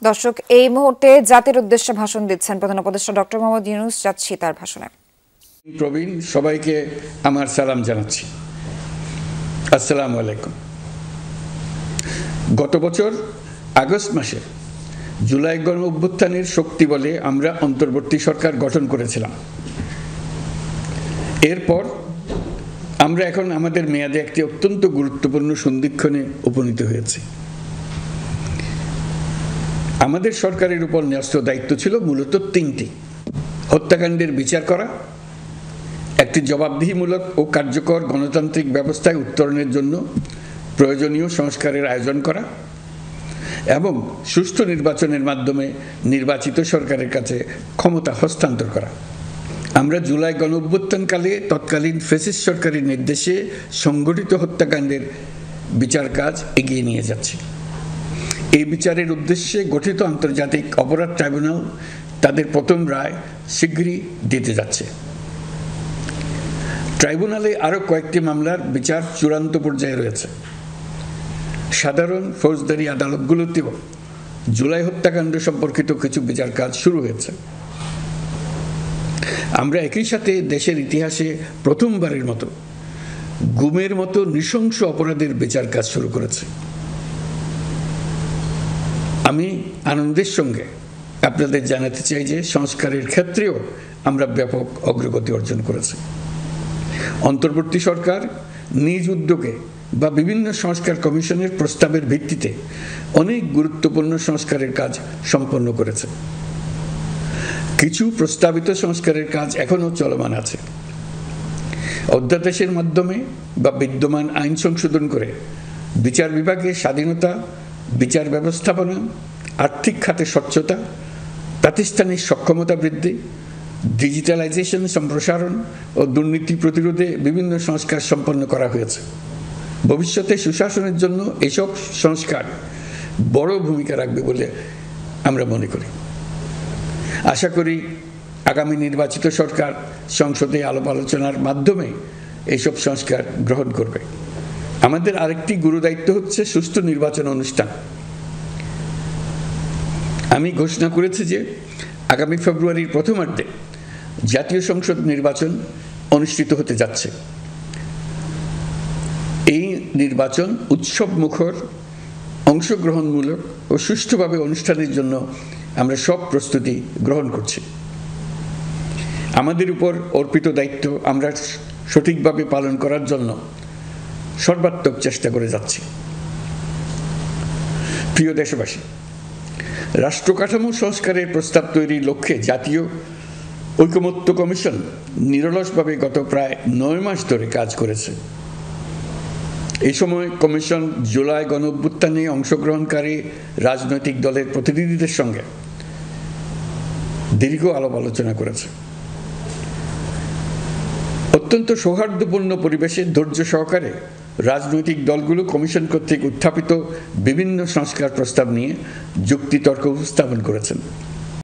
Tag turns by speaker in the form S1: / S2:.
S1: দর্শক, এই মুহূর্তে জাতির উদ্দেশ্যে ভাষণ দিচ্ছেন প্রধান উপদেষ্টা ডক্টর মোহাম্মদ ইউনূস। যাচ্ছি তার ভাষণে।
S2: প্রবীণ সবাইকে আমার সালাম জানাচ্ছি। আসসালামু আলাইকুম। গত বছর আগস্ট মাসে জুলাই গণ অভ্যুত্থানের শক্তি বলে আমরা অন্তর্বর্তী সরকার গঠন করেছিলাম। এরপর আমরা এখন আমাদের মেয়াদে একটি অত্যন্ত গুরুত্বপূর্ণ সন্ধিক্ষণে উপনীত হয়েছি। আমাদের সরকারের উপর ন্যস্ত দায়িত্ব ছিল মূলত তিনটি: হত্যাকাণ্ডের বিচার করা, একটি জবাবদিহিমূলক ও কার্যকর গণতান্ত্রিক ব্যবস্থায় উত্তরণের জন্য প্রয়োজনীয় সংস্কারের আয়োজন করা এবং সুষ্ঠু নির্বাচনের মাধ্যমে নির্বাচিত সরকারের কাছে ক্ষমতা হস্তান্তর করা। আমরা জুলাই গণ অভ্যুত্থানকালে তৎকালীন ফ্যাসিস্ট সরকারের নির্দেশে সংগঠিত হত্যাকাণ্ডের বিচার কাজ এগিয়ে নিয়ে যাচ্ছি। এই বিচারের উদ্দেশ্যে গঠিত আন্তর্জাতিক অপরাধ ট্রাইব্যুনাল তাদের প্রথম রায় শীঘ্রই দিতে যাচ্ছে। ট্রাইব্যুনালে আরও কয়েকটি মামলার বিচার চূড়ান্ত পর্যায়ে রয়েছে। সাধারণ ফৌজদারি আদালতগুলোতেও জুলাই হত্যাকাণ্ড সম্পর্কিত কিছু বিচার কাজ শুরু হয়েছে। আমরা একই সাথে দেশের ইতিহাসে প্রথমবারের মতো গুমের মতো নৃশংস অপরাধের বিচার কাজ শুরু করেছি। আমি আনন্দের সঙ্গে আপনাদের জানাতে চাই যে সংস্কারের ক্ষেত্রেও আমরা ব্যাপক অগ্রগতি অর্জন করেছি। অন্তর্বর্তী সরকার নিজ উদ্যোগে বা বিভিন্ন সংস্কার কমিশনের প্রস্তাবের ভিত্তিতে অনেক গুরুত্বপূর্ণ সংস্কারের কাজ সম্পন্ন করেছে। কিছু প্রস্তাবিত সংস্কারের কাজ এখনও চলমান আছে। অধ্যাদেশের মাধ্যমে বা বিদ্যমান আইন সংশোধন করে বিচার বিভাগের স্বাধীনতা, বিচার ব্যবস্থাপনা, আর্থিক খাতে স্বচ্ছতা, প্রাতিষ্ঠানিক সক্ষমতা বৃদ্ধি, ডিজিটালাইজেশন সম্প্রসারণ ও দুর্নীতি প্রতিরোধে বিভিন্ন সংস্কার সম্পন্ন করা হয়েছে। ভবিষ্যতে সুশাসনের জন্য এসব সংস্কার বড় ভূমিকা রাখবে বলে আমরা মনে করি। আশা করি আগামী নির্বাচিত সরকার সংসদে আলাপ আলোচনার মাধ্যমে এইসব সংস্কার গ্রহণ করবে। আমাদের আরেকটি গুরুদায়িত্ব হচ্ছে সুষ্ঠু নির্বাচন অনুষ্ঠান। আমি ঘোষণা করেছি যে আগামী ফেব্রুয়ারির প্রথমার্ধে জাতীয় সংসদ নির্বাচন অনুষ্ঠিত হতে যাচ্ছে। এই নির্বাচন উৎসব মুখর, অংশগ্রহণমূলক ও সুষ্ঠুভাবে অনুষ্ঠানের জন্য আমরা সব প্রস্তুতি গ্রহণ করছি। আমাদের উপর অর্পিত দায়িত্ব আমরা সঠিকভাবে পালন করার জন্য সর্বাত্মক চেষ্টা করে যাচ্ছি। প্রিয় দেশবাসী, রাষ্ট্র কাঠামো সংস্কারের প্রস্তাব তৈরির লক্ষ্যে জাতীয় ঐকমত্য কমিশন নিরলসভাবে গত প্রায় 9 মাস ধরে কাজ করেছে। এই সময় কমিশন জুলাই গণ অভ্যুত্থানে অংশগ্রহণকারী রাজনৈতিক দলের প্রতিনিধিদের সঙ্গে দীর্ঘ আলাপ আলোচনা করেছে। অত্যন্ত সৌহার্দ্যপূর্ণ পরিবেশে ধৈর্য সহকারে রাজনৈতিক দলগুলো কমিশন কর্তৃক উত্থাপিত বিভিন্ন সংস্কার প্রস্তাব নিয়ে যুক্তিতর্ক উপস্থাপন করেছেন।